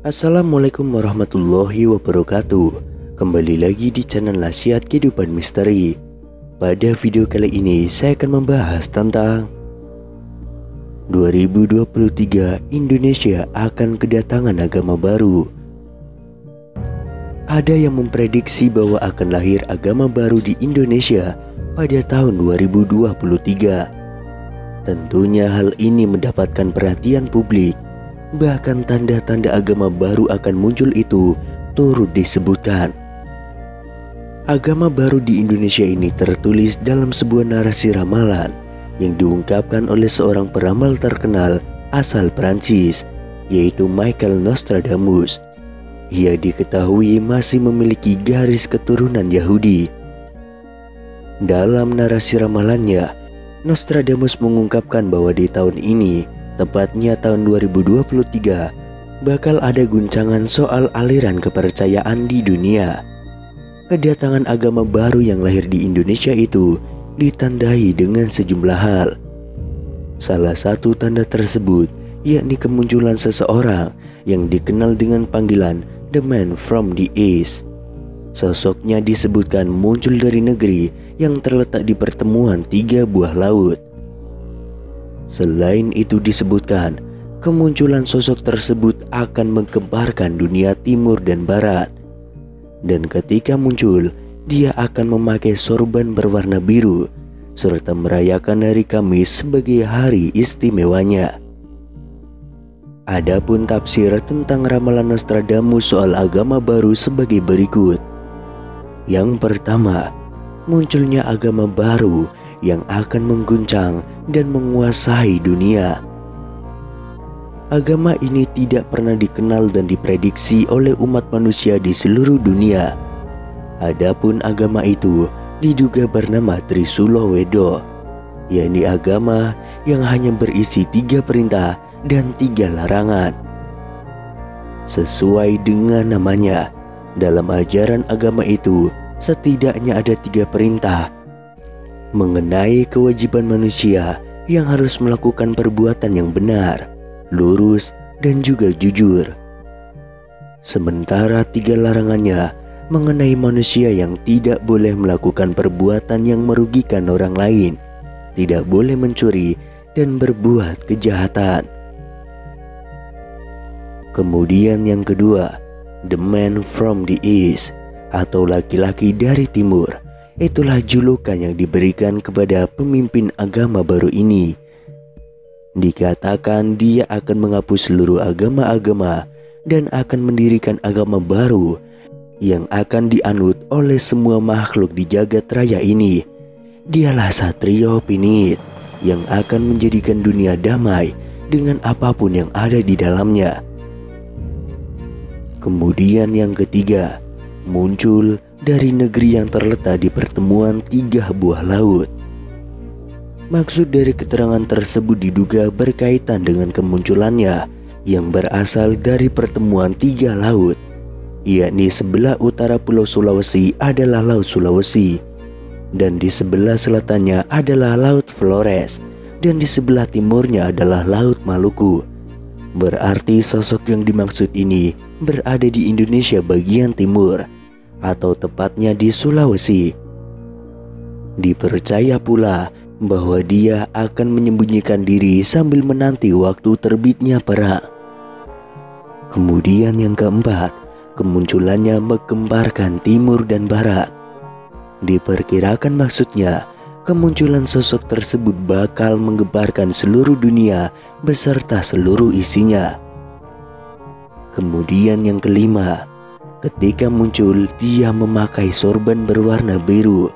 Assalamualaikum warahmatullahi wabarakatuh. Kembali lagi di channel Nasihat Kehidupan Misteri. Pada video kali ini saya akan membahas tentang 2023 Indonesia akan kedatangan agama baru. Ada yang memprediksi bahwa akan lahir agama baru di Indonesia pada tahun 2023. Tentunya hal ini mendapatkan perhatian publik. Bahkan tanda-tanda agama baru akan muncul itu turut disebutkan. Agama baru di Indonesia ini tertulis dalam sebuah narasi ramalan yang diungkapkan oleh seorang peramal terkenal asal Prancis, yaitu Michael Nostradamus. Ia diketahui masih memiliki garis keturunan Yahudi. Dalam narasi ramalannya, Nostradamus mengungkapkan bahwa di tahun ini, tepatnya tahun 2023, bakal ada guncangan soal aliran kepercayaan di dunia. Kedatangan agama baru yang lahir di Indonesia itu ditandai dengan sejumlah hal. Salah satu tanda tersebut yakni kemunculan seseorang yang dikenal dengan panggilan The Man from the East. Sosoknya disebutkan muncul dari negeri yang terletak di pertemuan tiga buah laut. Selain itu disebutkan, kemunculan sosok tersebut akan menggemparkan dunia timur dan barat. Dan ketika muncul, dia akan memakai sorban berwarna biru, serta merayakan hari Kamis sebagai hari istimewanya. Adapun tafsir tentang ramalan Nostradamus soal agama baru sebagai berikut. Yang pertama, munculnya agama baru yang akan mengguncang dan menguasai dunia. Agama ini tidak pernah dikenal dan diprediksi oleh umat manusia di seluruh dunia. Adapun agama itu diduga bernama Trisula Wedo, yakni agama yang hanya berisi 3 perintah dan 3 larangan. Sesuai dengan namanya, dalam ajaran agama itu setidaknya ada 3 perintah mengenai kewajiban manusia yang harus melakukan perbuatan yang benar, lurus, dan juga jujur. Sementara 3 larangannya mengenai manusia yang tidak boleh melakukan perbuatan yang merugikan orang lain, tidak boleh mencuri, dan berbuat kejahatan. Kemudian yang kedua, The Man from the East, atau laki-laki dari timur. Itulah julukan yang diberikan kepada pemimpin agama baru ini. Dikatakan dia akan menghapus seluruh agama-agama dan akan mendirikan agama baru yang akan dianut oleh semua makhluk di jagat raya ini. Dialah Satrio Pinit yang akan menjadikan dunia damai dengan apapun yang ada di dalamnya. Kemudian yang ketiga, muncul dari negeri yang terletak di pertemuan 3 buah laut. Maksud dari keterangan tersebut diduga berkaitan dengan kemunculannya yang berasal dari pertemuan 3 laut, yakni sebelah utara Pulau Sulawesi adalah Laut Sulawesi, dan di sebelah selatannya adalah Laut Flores, dan di sebelah timurnya adalah Laut Maluku. Berarti sosok yang dimaksud ini berada di Indonesia bagian timur, atau tepatnya di Sulawesi. Dipercaya pula bahwa dia akan menyembunyikan diri sambil menanti waktu terbitnya perang. Kemudian yang keempat, kemunculannya menggemparkan timur dan barat. Diperkirakan maksudnya, kemunculan sosok tersebut bakal menggemparkan seluruh dunia beserta seluruh isinya. Kemudian yang kelima, ketika muncul, dia memakai sorban berwarna biru.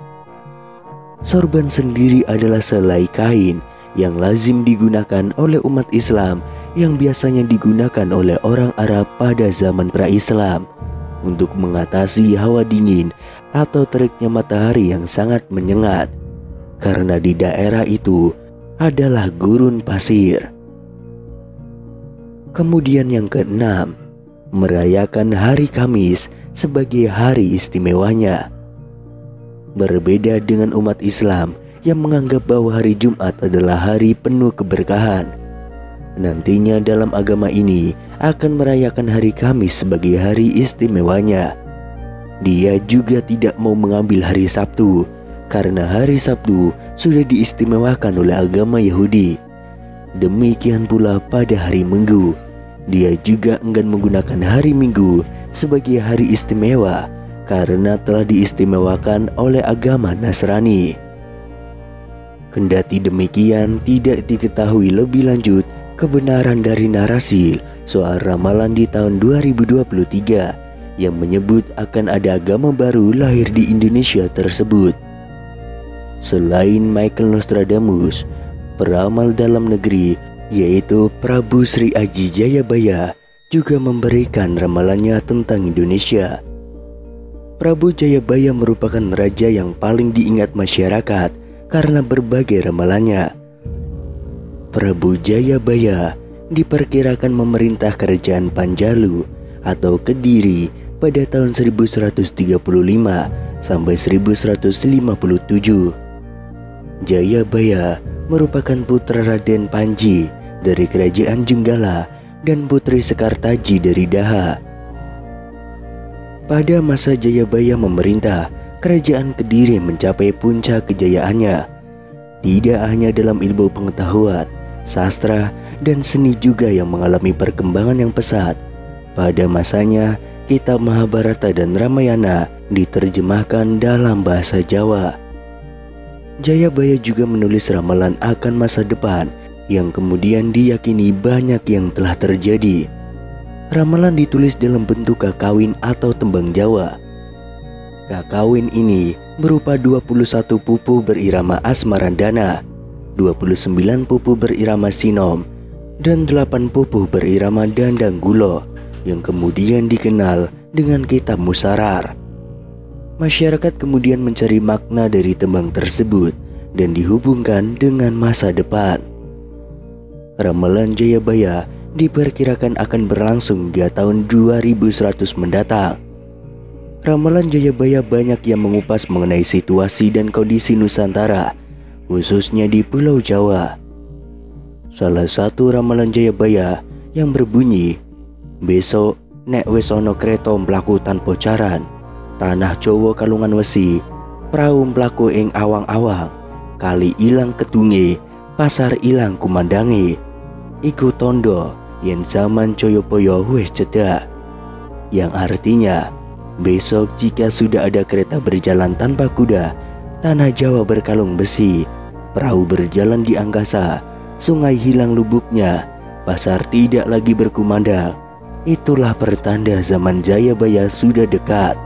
Sorban sendiri adalah selai kain yang lazim digunakan oleh umat Islam yang biasanya digunakan oleh orang Arab pada zaman pra-Islam untuk mengatasi hawa dingin atau teriknya matahari yang sangat menyengat, karena di daerah itu adalah gurun pasir. Kemudian yang keenam, merayakan hari Kamis sebagai hari istimewanya. Berbeda dengan umat Islam yang menganggap bahwa hari Jumat adalah hari penuh keberkahan. Nantinya dalam agama ini akan merayakan hari Kamis sebagai hari istimewanya. Dia juga tidak mau mengambil hari Sabtu karena hari Sabtu sudah diistimewakan oleh agama Yahudi. Demikian pula pada hari Minggu. Dia juga enggan menggunakan hari Minggu sebagai hari istimewa karena telah diistimewakan oleh agama Nasrani. Kendati demikian, tidak diketahui lebih lanjut kebenaran dari narasi soal ramalan di tahun 2023 yang menyebut akan ada agama baru lahir di Indonesia tersebut. Selain Michael Nostradamus, peramal dalam negeri yaitu Prabu Sri Aji Jayabaya juga memberikan ramalannya tentang Indonesia. Prabu Jayabaya merupakan raja yang paling diingat masyarakat karena berbagai ramalannya. Prabu Jayabaya diperkirakan memerintah kerajaan Panjalu atau Kediri pada tahun 1135 sampai 1157. Jayabaya merupakan putra Raden Panji dari kerajaan Jenggala dan putri Sekartaji dari Daha. Pada masa Jayabaya memerintah, kerajaan Kediri mencapai puncak kejayaannya. Tidak hanya dalam ilmu pengetahuan, sastra, dan seni juga yang mengalami perkembangan yang pesat. Pada masanya, kitab Mahabharata dan Ramayana diterjemahkan dalam bahasa Jawa. Jayabaya juga menulis ramalan akan masa depan yang kemudian diyakini banyak yang telah terjadi. Ramalan ditulis dalam bentuk kakawin atau tembang Jawa. Kakawin ini berupa 21 pupu berirama asmarandana, 29 pupu berirama sinom, dan 8 pupu berirama dandanggulo yang kemudian dikenal dengan kitab Musarar. Masyarakat kemudian mencari makna dari tembang tersebut dan dihubungkan dengan masa depan. Ramalan Jayabaya diperkirakan akan berlangsung hingga tahun 2100 mendatang. Ramalan Jayabaya banyak yang mengupas mengenai situasi dan kondisi Nusantara, khususnya di Pulau Jawa. Salah satu ramalan Jayabaya yang berbunyi, "Besok nek wis ana kreta mlaku tanpa caran, tanah Jawa kalungan wesi, prau mlaku ing awang-awang, kali ilang ketunge, pasar ilang kumandange. Iku tondo yen zaman Jayabaya wis cedhak." Yang artinya, besok jika sudah ada kereta berjalan tanpa kuda, tanah Jawa berkalung besi, perahu berjalan di angkasa, sungai hilang lubuknya, pasar tidak lagi berkumandang, itulah pertanda zaman Jayabaya sudah dekat.